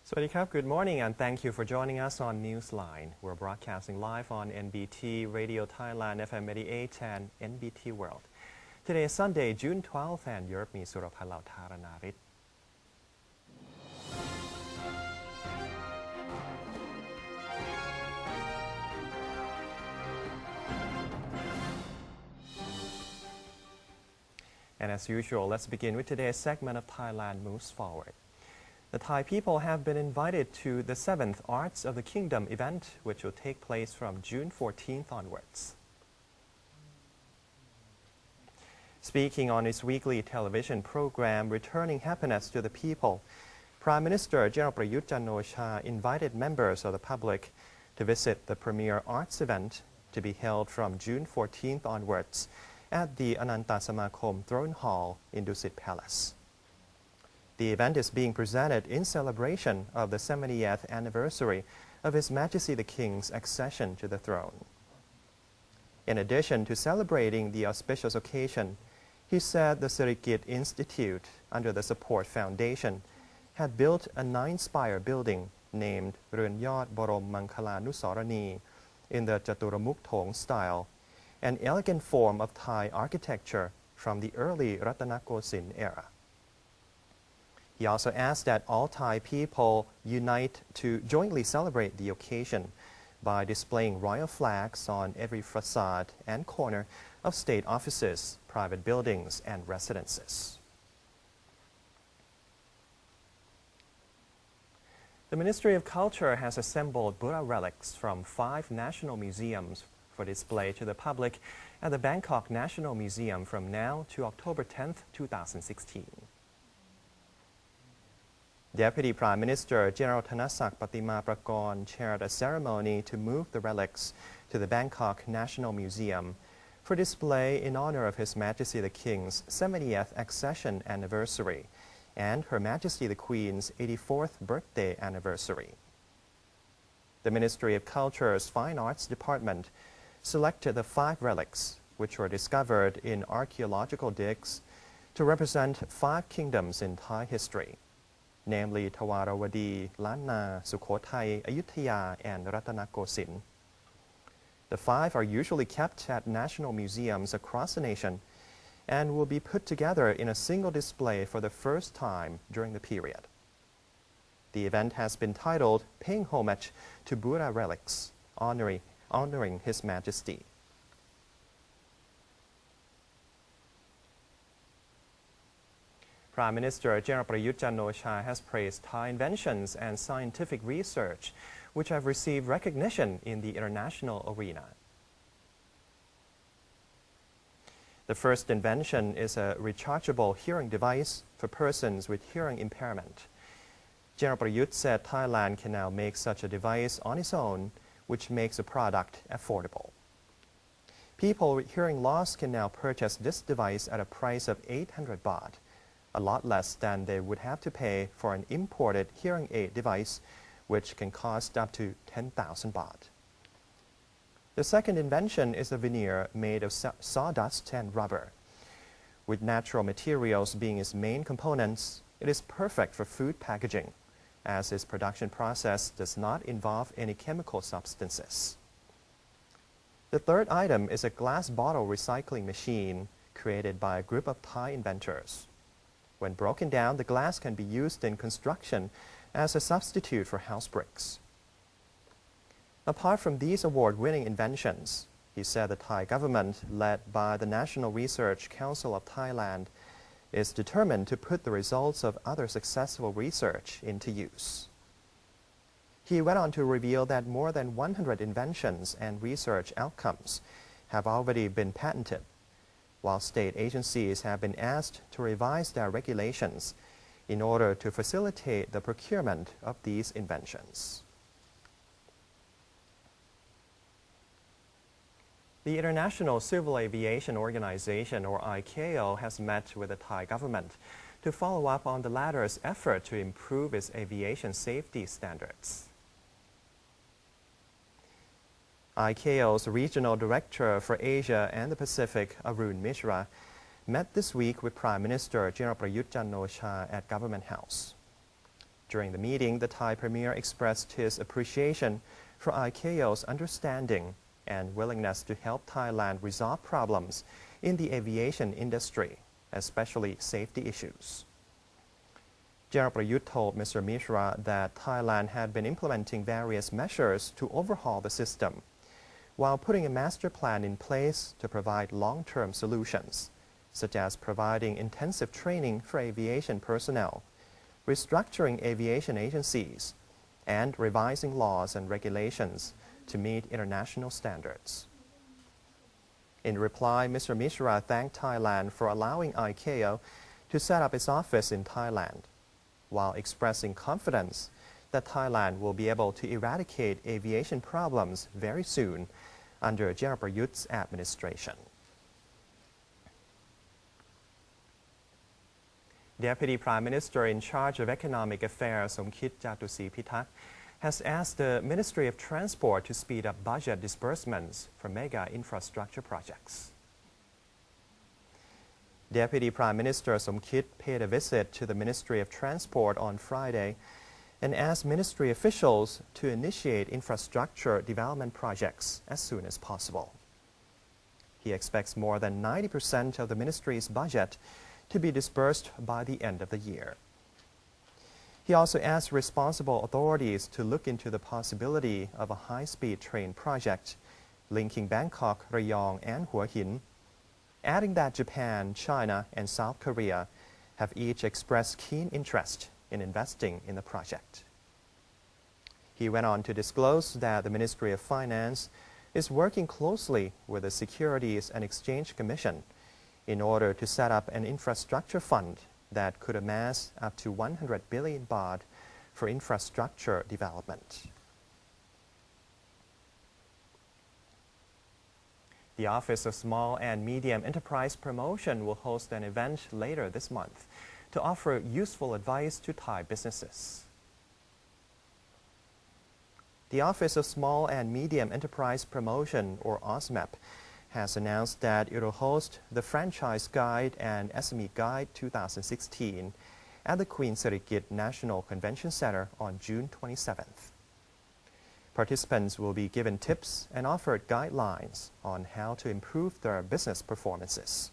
Swadikap, good morning and thank you for joining us on Newsline. We're broadcasting live on NBT Radio Thailand FM 88 and NBT World. Today is Sunday, June 12th and Europe mi Suraphalau Tharanarit. And as usual, let's begin with today's segment of Thailand Moves Forward. The Thai people have been invited to the 7th Arts of the Kingdom event, which will take place from June 14th onwards. Speaking on his weekly television program, Returning Happiness to the People, Prime Minister General Prayut Chan-o-cha invited members of the public to visit the premier arts event to be held from June 14th onwards at the Ananta Samakom Throne Hall in Dusit Palace. The event is being presented in celebration of the 70th anniversary of His Majesty the King's accession to the throne. In addition to celebrating the auspicious occasion, he said the Sirikit Institute, under the Support Foundation, had built a 9-spire building named Ruan Yot Borom Mangkala Nusorani in the Chaturamuk Thong style, an elegant form of Thai architecture from the early Ratanakosin era. He also asked that all Thai people unite to jointly celebrate the occasion by displaying royal flags on every facade and corner of state offices, private buildings, and residences. The Ministry of Culture has assembled Buddha relics from 5 national museums for display to the public at the Bangkok National Museum from now to October 10th, 2016. Deputy Prime Minister General Thanasak Patima Prakon chaired a ceremony to move the relics to the Bangkok National Museum for display in honor of His Majesty the King's 70th accession anniversary and Her Majesty the Queen's 84th birthday anniversary. The Ministry of Culture's Fine Arts Department selected the 5 relics, which were discovered in archaeological digs, to represent 5 kingdoms in Thai history, namely Tawarawadi, Lanna, Sukhothai, Ayutthaya, and Ratanakosin. The 5 are usually kept at national museums across the nation and will be put together in a single display for the first time during the period. The event has been titled Paying Homage to Buddha Relics, honoring His Majesty. Prime Minister General Prayut Chan-o-cha has praised Thai inventions and scientific research, which have received recognition in the international arena. The first invention is a rechargeable hearing device for persons with hearing impairment. General Prayut said Thailand can now make such a device on its own, which makes the product affordable. People with hearing loss can now purchase this device at a price of 800 baht, a lot less than they would have to pay for an imported hearing aid device, which can cost up to 10,000 baht. The second invention is a veneer made of sawdust and rubber. With natural materials being its main components, it is perfect for food packaging, as its production process does not involve any chemical substances. The third item is a glass bottle recycling machine created by a group of Thai inventors. When broken down, the glass can be used in construction as a substitute for house bricks. Apart from these award-winning inventions, he said the Thai government, led by the National Research Council of Thailand, is determined to put the results of other successful research into use. He went on to reveal that more than 100 inventions and research outcomes have already been patented, while state agencies have been asked to revise their regulations in order to facilitate the procurement of these inventions. The International Civil Aviation Organization, or ICAO, has met with the Thai government to follow up on the latter's effort to improve its aviation safety standards. ICAO's Regional Director for Asia and the Pacific, Arun Mishra, met this week with Prime Minister General Prayut Chan-o-cha at Government House. During the meeting, the Thai Premier expressed his appreciation for ICAO's understanding and willingness to help Thailand resolve problems in the aviation industry, especially safety issues. General Prayut told Mr. Mishra that Thailand had been implementing various measures to overhaul the system, while putting a master plan in place to provide long-term solutions, such as providing intensive training for aviation personnel, restructuring aviation agencies, and revising laws and regulations to meet international standards. In reply, Mr. Mishra thanked Thailand for allowing ICAO to set up its office in Thailand, while expressing confidence that Thailand will be able to eradicate aviation problems very soon under General Prayut's administration. Deputy Prime Minister in charge of Economic Affairs, Somkit Jatusi-Pitak, has asked the Ministry of Transport to speed up budget disbursements for mega infrastructure projects. Deputy Prime Minister Somkit paid a visit to the Ministry of Transport on Friday and asked ministry officials to initiate infrastructure development projects as soon as possible. He expects more than 90% of the ministry's budget to be disbursed by the end of the year. He also asked responsible authorities to look into the possibility of a high-speed train project linking Bangkok, Rayong, and Hua Hin, adding that Japan, China, and South Korea have each expressed keen interest in investing in the project. He went on to disclose that the Ministry of Finance is working closely with the Securities and Exchange Commission in order to set up an infrastructure fund that could amass up to 100 billion baht for infrastructure development. The Office of Small and Medium Enterprise Promotion will host an event later this month to offer useful advice to Thai businesses. The Office of Small and Medium Enterprise Promotion, or OSMEP, has announced that it will host the Franchise Guide and SME Guide 2016 at the Queen Sirikit National Convention Center on June 27th. Participants will be given tips and offered guidelines on how to improve their business performances.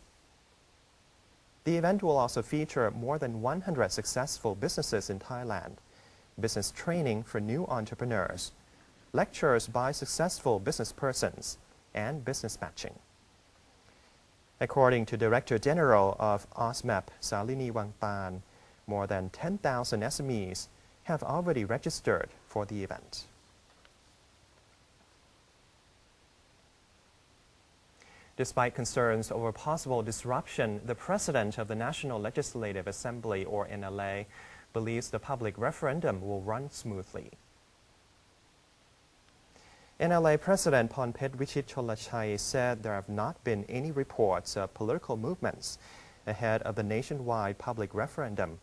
The event will also feature more than 100 successful businesses in Thailand, business training for new entrepreneurs, lectures by successful business persons, and business matching. According to Director General of OSMEP, Salini Wangpan, more than 10,000 SMEs have already registered for the event. Despite concerns over possible disruption, the President of the National Legislative Assembly, or NLA, believes the public referendum will run smoothly. NLA President Pornphet Vichit Cholachai said there have not been any reports of political movements ahead of the nationwide public referendum,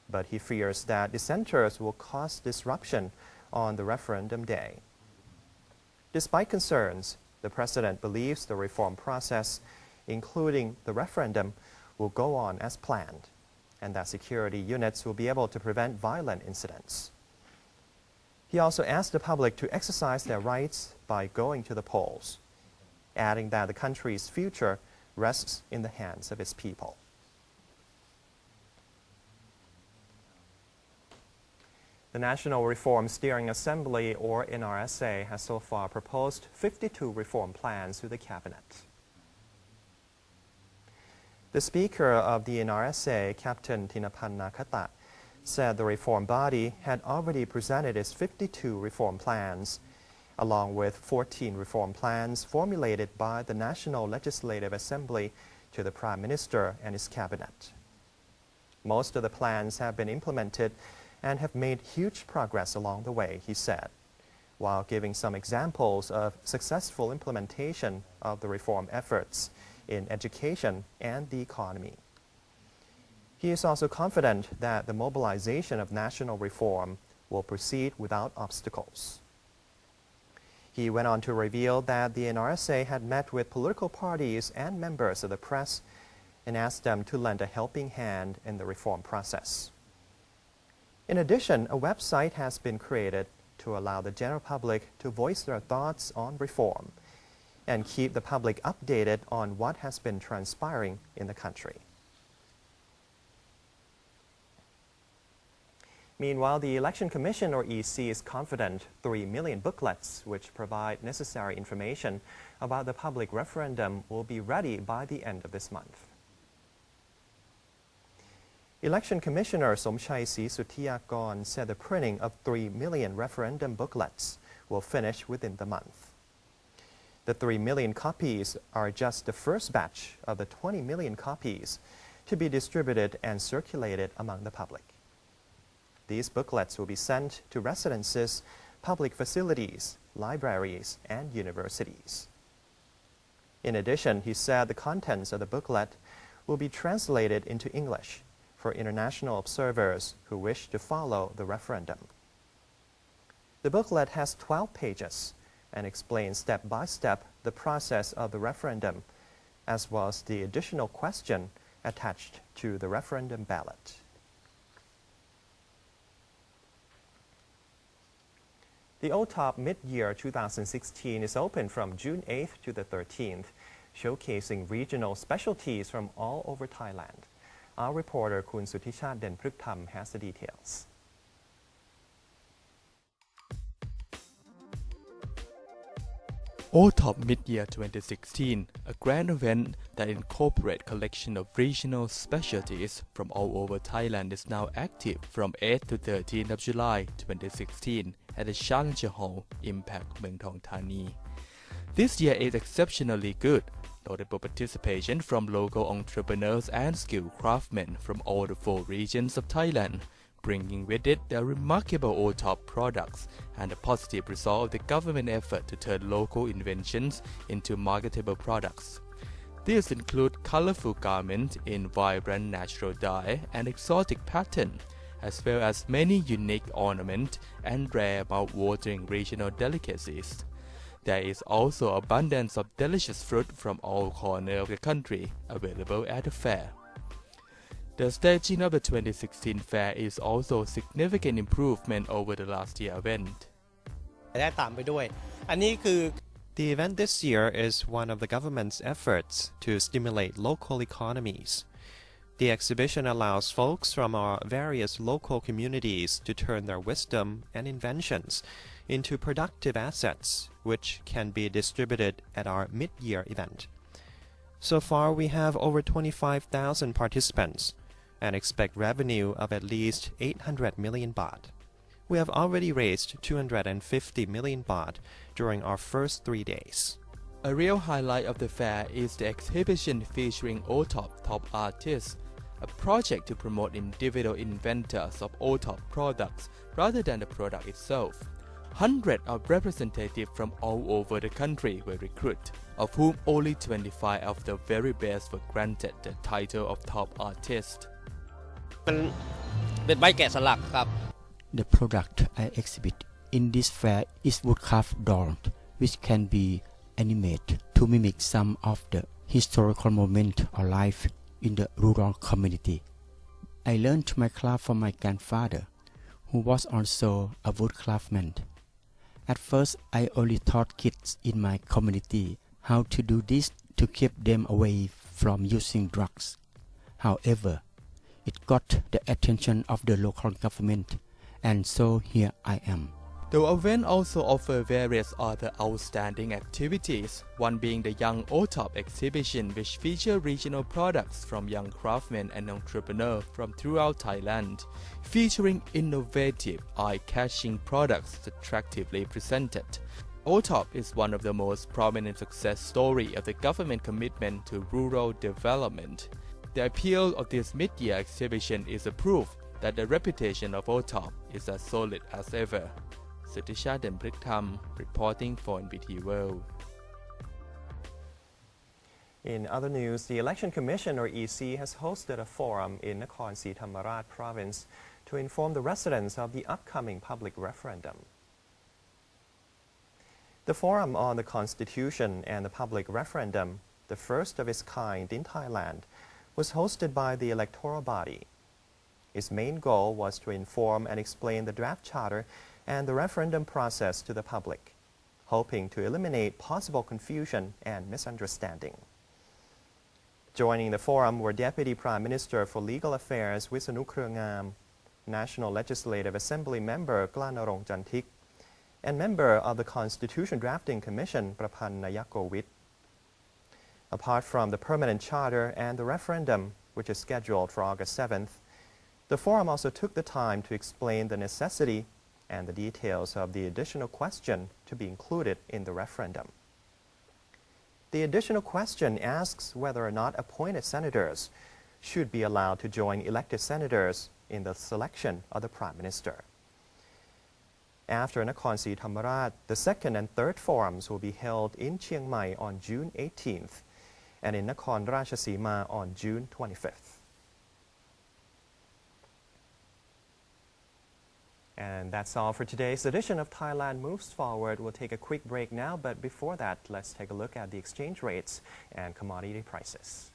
but he fears that dissenters will cause disruption on the referendum day. Despite concerns, the President believes the reform process, including the referendum, will go on as planned, and that security units will be able to prevent violent incidents. He also asked the public to exercise their rights by going to the polls, adding that the country's future rests in the hands of its people. The National Reform Steering Assembly, or NRSA, has so far proposed 52 reform plans to the Cabinet. The Speaker of the NRSA, Captain Thinapan Nakata, said the reform body had already presented its 52 reform plans, along with 14 reform plans formulated by the National Legislative Assembly to the Prime Minister and his Cabinet. Most of the plans have been implemented and have made huge progress along the way, he said, while giving some examples of successful implementation of the reform efforts in education and the economy. He is also confident that the mobilization of national reform will proceed without obstacles. He went on to reveal that the NRSA had met with political parties and members of the press and asked them to lend a helping hand in the reform process. In addition, a website has been created to allow the general public to voice their thoughts on reform and keep the public updated on what has been transpiring in the country. Meanwhile, the Election Commission, or EC, is confident 3 million booklets, which provide necessary information about the public referendum, will be ready by the end of this month. Election Commissioner Somchai Sisuthiyakon said the printing of 3 million referendum booklets will finish within the month. The 3 million copies are just the first batch of the 20 million copies to be distributed and circulated among the public. These booklets will be sent to residences, public facilities, libraries, and universities. In addition, he said the contents of the booklet will be translated into English for international observers who wish to follow the referendum. The booklet has 12 pages and explains step by step the process of the referendum, as well as the additional question attached to the referendum ballot. The OTOP Mid-Year 2016 is open from June 8th to the 13th, showcasing regional specialties from all over Thailand. Our reporter, Kun Suthichat Denpruktham, has the details. OTOP Mid-Year 2016, a grand event that incorporates a collection of regional specialties from all over Thailand, is now active from 8th to 13th of July 2016 at the Challenger Hall, Impact, Muang Thong Thani. This year is exceptionally good. Notable participation from local entrepreneurs and skilled craftsmen from all the 4 regions of Thailand, bringing with it the remarkable OTOP products and the positive result of the government effort to turn local inventions into marketable products. These include colorful garments in vibrant natural dye and exotic pattern, as well as many unique ornaments and rare mouth-watering regional delicacies. There is also abundance of delicious fruit from all corners of the country available at the fair. The staging of the 2016 fair is also a significant improvement over the last year event. The event this year is one of the government's efforts to stimulate local economies. The exhibition allows folks from our various local communities to turn their wisdom and inventions into productive assets, which can be distributed at our mid-year event. So far, we have over 25,000 participants and expect revenue of at least 800 million baht. We have already raised 250 million baht during our first 3 days. A real highlight of the fair is the exhibition featuring OTOP top artists, a project to promote individual inventors of OTOP products rather than the product itself. Hundreds of representatives from all over the country were recruited, of whom only 25 of the very best were granted the title of top artist. The product I exhibit in this fair is woodcraft dolls, which can be animated to mimic some of the historical moments or life in the rural community. I learned my craft from my grandfather, who was also a woodcraftsman. At first, I only taught kids in my community how to do this to keep them away from using drugs. However, it got the attention of the local government, and so here I am. The event also offers various other outstanding activities, one being the Young OTOP exhibition, which features regional products from young craftsmen and entrepreneurs from throughout Thailand, featuring innovative, eye-catching products attractively presented. OTOP is one of the most prominent success stories of the government commitment to rural development. The appeal of this mid-year exhibition is a proof that the reputation of OTOP is as solid as ever. Suthichat Denpruktham, reporting for NBT World. In other news, the Election Commission, or EC, has hosted a forum in Nakhon Si Thammarat province to inform the residents of the upcoming public referendum. The Forum on the Constitution and the Public Referendum, the first of its kind in Thailand, was hosted by the electoral body. His main goal was to inform and explain the draft charter and the referendum process to the public, hoping to eliminate possible confusion and misunderstanding. Joining the forum were Deputy Prime Minister for Legal Affairs Wisanu Krungam, National Legislative Assembly member Glanarong Jantik, and member of the Constitution Drafting Commission Prapan Nayakowit. Apart from the permanent charter and the referendum, which is scheduled for August 7th, the forum also took the time to explain the necessity and the details of the additional question to be included in the referendum. The additional question asks whether or not appointed senators should be allowed to join elected senators in the selection of the Prime Minister. After Nakhon Si Thammarat, the second and third forums will be held in Chiang Mai on June 18th and in Nakhon Ratchasima on June 25th. And that's all for today's edition of Thailand Moves Forward. We'll take a quick break now, but before that, let's take a look at the exchange rates and commodity prices.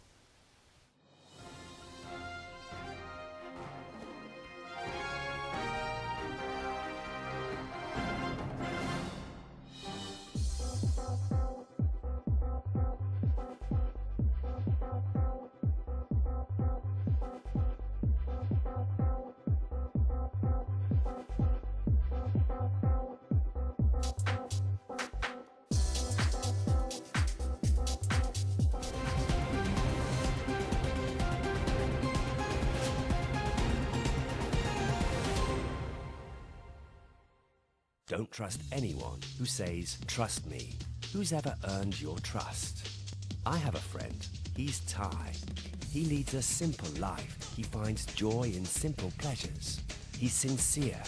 Don't trust anyone who says, "Trust me." Who's ever earned your trust? I have a friend. He's Thai. He leads a simple life. He finds joy in simple pleasures. He's sincere.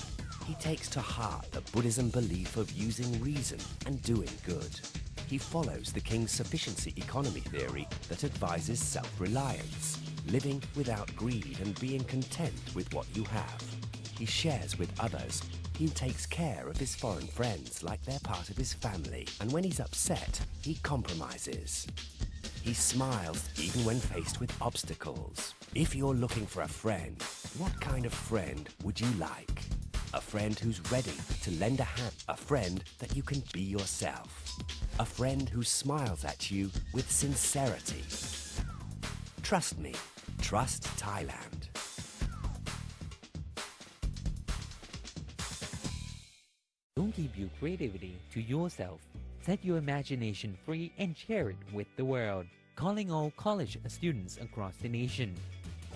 He takes to heart the Buddhism belief of using reason and doing good. He follows the King's sufficiency economy theory that advises self-reliance, living without greed and being content with what you have. He shares with others. He takes care of his foreign friends like they're part of his family, and when he's upset, he compromises. He smiles even when faced with obstacles. If you're looking for a friend, what kind of friend would you like? A friend who's ready to lend a hand, a friend that you can be yourself, a friend who smiles at you with sincerity. Trust me, trust Thailand. Don't keep your creativity to yourself. Set your imagination free and share it with the world. Calling all college students across the nation.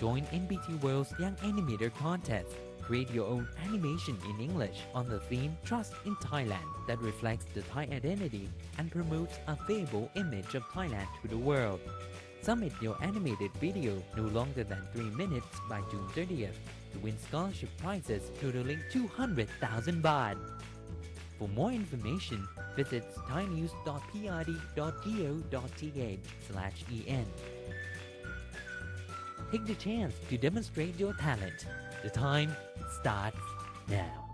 Join NBT World's Young Animator Contest. Create your own animation in English on the theme Trust in Thailand that reflects the Thai identity and promotes a favorable image of Thailand to the world. Submit your animated video no longer than 3 minutes by June 30th to win scholarship prizes totaling 200,000 baht. For more information, visit thainews.prd.go.th/en. Take the chance to demonstrate your talent. The time starts now.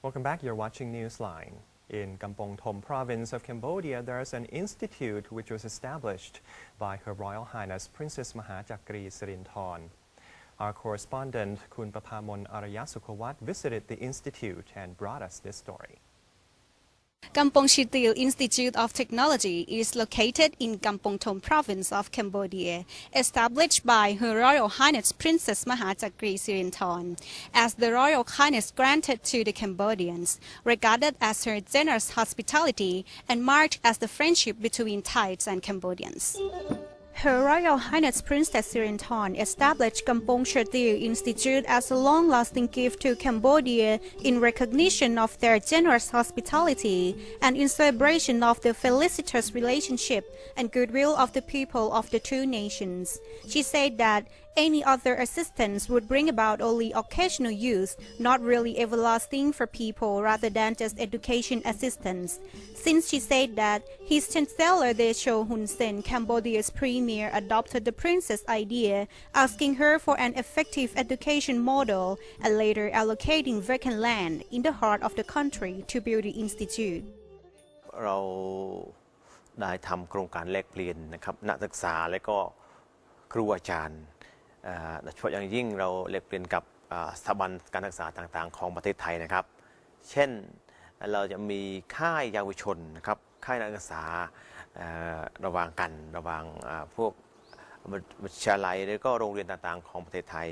Welcome back. You're watching Newsline. In Kampong Thom province of Cambodia, there's an institute which was established by Her Royal Highness Princess Mahachakri Sirinthorn. Our correspondent, Kun Papamon Arayasukhawat, visited the institute and brought us this story. Kampong Chitil Institute of Technology is located in Kampong Thom province of Cambodia, established by Her Royal Highness Princess Mahachakri Sirinthorn, as the Royal Highness granted to the Cambodians, regarded as her generous hospitality and marked as the friendship between Thais and Cambodians. Her Royal Highness Princess Sirinthorn established Kampong Chitil Institute as a long-lasting gift to Cambodia in recognition of their generous hospitality and in celebration of the felicitous relationship and goodwill of the people of the two nations. She said that Any other assistance would bring about only occasional use, not really everlasting for people rather than just education assistance. Since she said that His Chancellor Techo Hun Sen, Cambodia's premier, adopted the princess idea, asking her for an effective education model and later allocating vacant land in the heart of the country to build the institute. เราได้ทำโครงการแลกเปลี่ยนนะครับนักศึกษาและก็ครูอาจารย์โดยเฉพาะอย่างยิ่งเราแลกเปลี่ยนกับสถาบันการศึกษาต่างๆของประเทศไทยนะครับเช่นเราจะมีค่ายเยาวชนนะครับค่ายนักศึกษาระหว่างกันระหว่างพวกวิทยาลัยและก็โรงเรียนต่างๆของประเทศไทย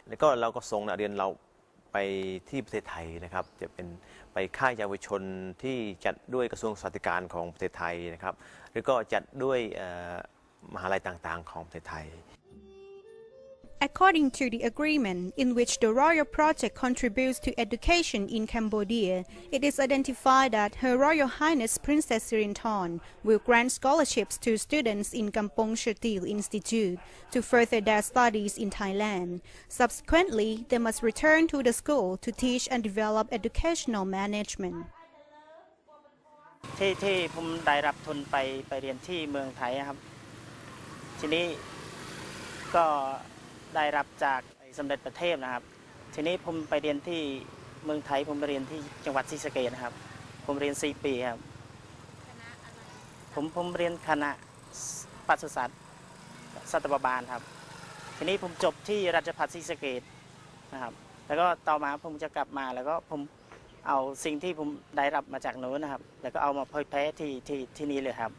แล้วก็เราก็ส่งนักเรียนเราไปที่ประเทศไทยนะครับจะเป็นไปค่ายเยาวชนที่จัดด้วยกระทรวงสวัสดิการของประเทศไทยนะครับหรือก็จัดด้วยมหาลัยต่างๆของประเทศไทย According to the agreement, in which the Royal Project contributes to education in Cambodia, it is identified that Her Royal Highness Princess Sirinthawn will grant scholarships to students in Kampong Chirtil Institute to further their studies in Thailand. Subsequently, they must return to the school to teach and develop educational management. ที่ผมได้รับทุนไปเรียนที่เมืองไทยครับทีนี้ก็ได้รับจากสมเด็จพระเทพนะครับทีนี้ผมไปเรียนที่เมืองไทยผมไปเรียนที่จังหวัดศรีสะเกษนะครับผมเรียน4 ปีครับคณะอะไรผมเรียนคณะปศุสัตว์สัตวบาลครับทีนี้ผมจบที่ราชภัฏศรีสะเกษนะครับแล้วก็ต่อมาผมจะกลับมาแล้วก็ผมเอาสิ่งที่ผมได้รับมาจากโน้นนะครับแล้วก็เอามาเผยแพร่ที่นี่เลยครับ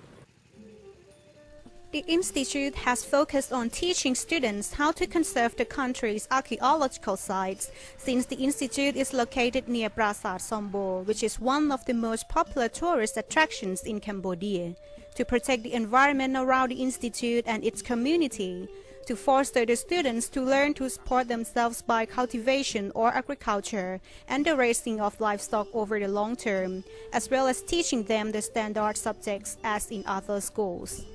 The institute has focused on teaching students how to conserve the country's archaeological sites, since the institute is located near Prasat Sombo, which is one of the most popular tourist attractions in Cambodia. To protect the environment around the institute and its community, to foster the students to learn to support themselves by cultivation or agriculture and the raising of livestock over the long term, as well as teaching them the standard subjects as in other schools.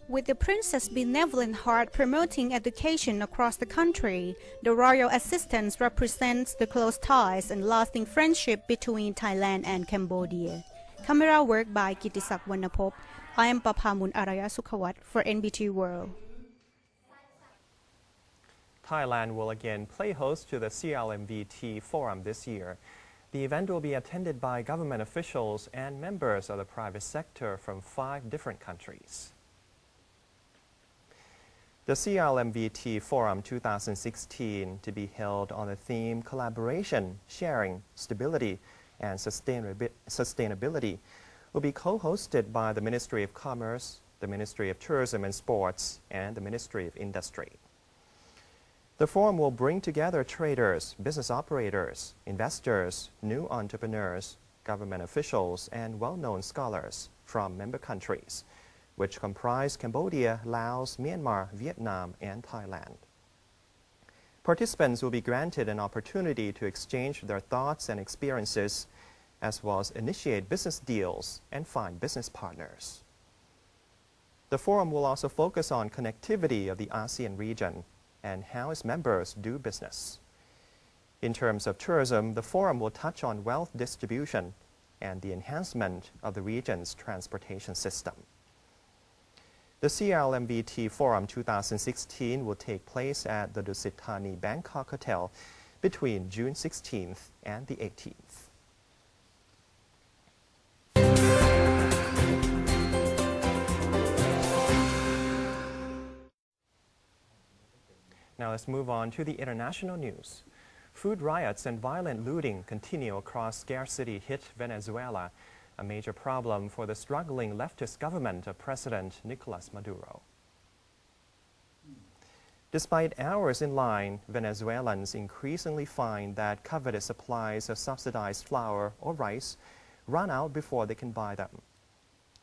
With the Princess' benevolent heart promoting education across the country, the royal assistance represents the close ties and lasting friendship between Thailand and Cambodia. Camera work by Kitisak Wannapop. I am Papamun Araya Sukhawat for NBT World. Thailand will again play host to the CLMVT Forum this year. The event will be attended by government officials and members of the private sector from 5 different countries. The CLMVT Forum 2016, to be held on the theme Collaboration, Sharing, Stability, and Sustainability, will be co-hosted by the Ministry of Commerce, the Ministry of Tourism and Sports, and the Ministry of Industry. The forum will bring together traders, business operators, investors, new entrepreneurs, government officials, and well-known scholars from member countries, which comprise Cambodia, Laos, Myanmar, Vietnam, and Thailand. Participants will be granted an opportunity to exchange their thoughts and experiences, as well as initiate business deals and find business partners. The forum will also focus on connectivity of the ASEAN region and how its members do business. In terms of tourism, the forum will touch on wealth distribution and the enhancement of the region's transportation system. The CLMVT Forum 2016 will take place at the Dusit Thani Bangkok Hotel between June 16th and the 18th. Now let's move on to the international news. Food riots and violent looting continue across scarcity-hit Venezuela, a major problem for the struggling leftist government of President Nicolas Maduro. Despite hours in line, Venezuelans increasingly find that coveted supplies of subsidized flour or rice run out before they can buy them.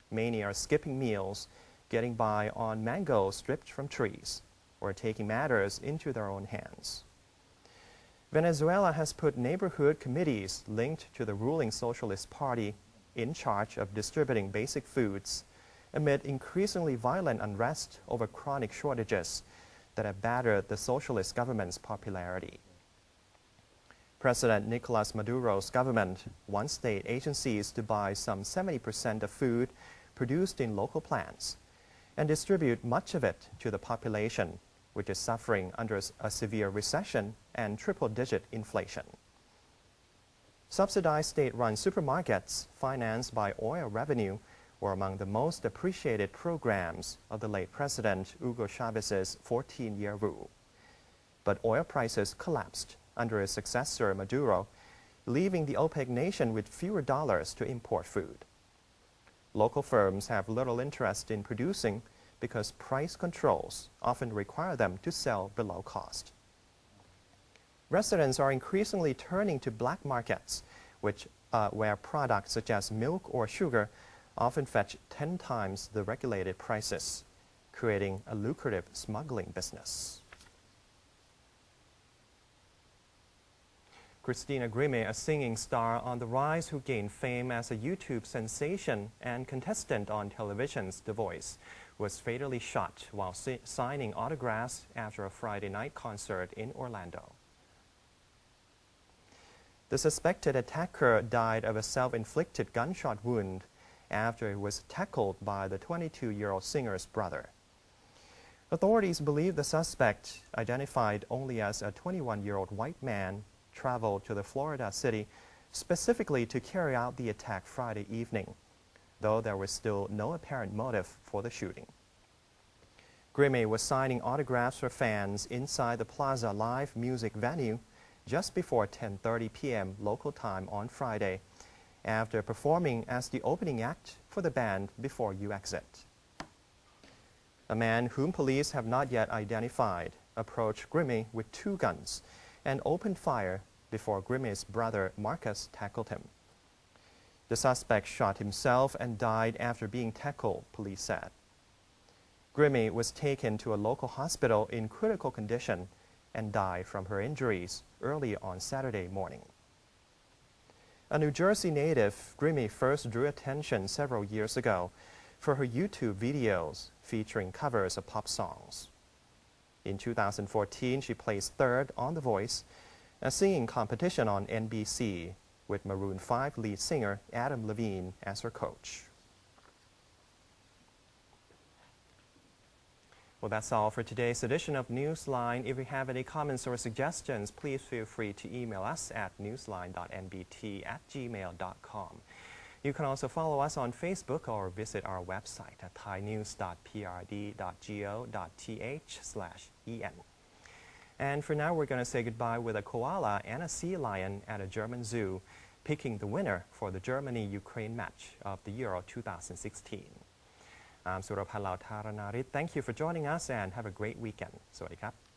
Many are skipping meals, getting by on mango stripped from trees, or taking matters into their own hands. Venezuela has put neighborhood committees linked to the ruling Socialist Party in charge of distributing basic foods amid increasingly violent unrest over chronic shortages that have battered the socialist government's popularity. President Nicolas Maduro's government wants state agencies to buy some 70% of food produced in local plants and distribute much of it to the population, which is suffering under a severe recession and triple-digit inflation. Subsidized state-run supermarkets financed by oil revenue were among the most appreciated programs of the late President Hugo Chávez's 14-year rule. But oil prices collapsed under his successor Maduro, leaving the OPEC nation with fewer dollars to import food. Local firms have little interest in producing because price controls often require them to sell below cost. Residents are increasingly turning to black markets, where products such as milk or sugar often fetch 10 times the regulated prices, creating a lucrative smuggling business. Christina Grimmie, a singing star on the rise who gained fame as a YouTube sensation and contestant on television's The Voice, was fatally shot while signing autographs after a Friday night concert in Orlando. The suspected attacker died of a self-inflicted gunshot wound after he was tackled by the 22-year-old singer's brother. Authorities believe the suspect, identified only as a 21-year-old white man, traveled to the Florida city specifically to carry out the attack Friday evening, though there was still no apparent motive for the shooting. Grimmie was signing autographs for fans inside the Plaza live music venue just before 10:30 p.m. local time on Friday, after performing as the opening act for the band Before You Exit. A man whom police have not yet identified approached Grimmie with 2 guns and opened fire before Grimmie's brother Marcus tackled him. The suspect shot himself and died after being tackled, police said. Grimmie was taken to a local hospital in critical condition and died from her injuries early on Saturday morning. A New Jersey native, Grimmie first drew attention several years ago for her YouTube videos featuring covers of pop songs. In 2014, she placed 3rd on The Voice, a singing competition on NBC, with Maroon 5 lead singer Adam Levine as her coach. Well, that's all for today's edition of Newsline. If you have any comments or suggestions, please feel free to email us at newsline.nbt@gmail.com. You can also follow us on Facebook or visit our website at thainews.prd.go.th/en. And for now, we're going to say goodbye with a koala and a sea lion at a German zoo, picking the winner for the Germany-Ukraine match of the Euro 2016. I'm Surabhat Lautaranarit. Thank you for joining us and have a great weekend. สวัสดีครับ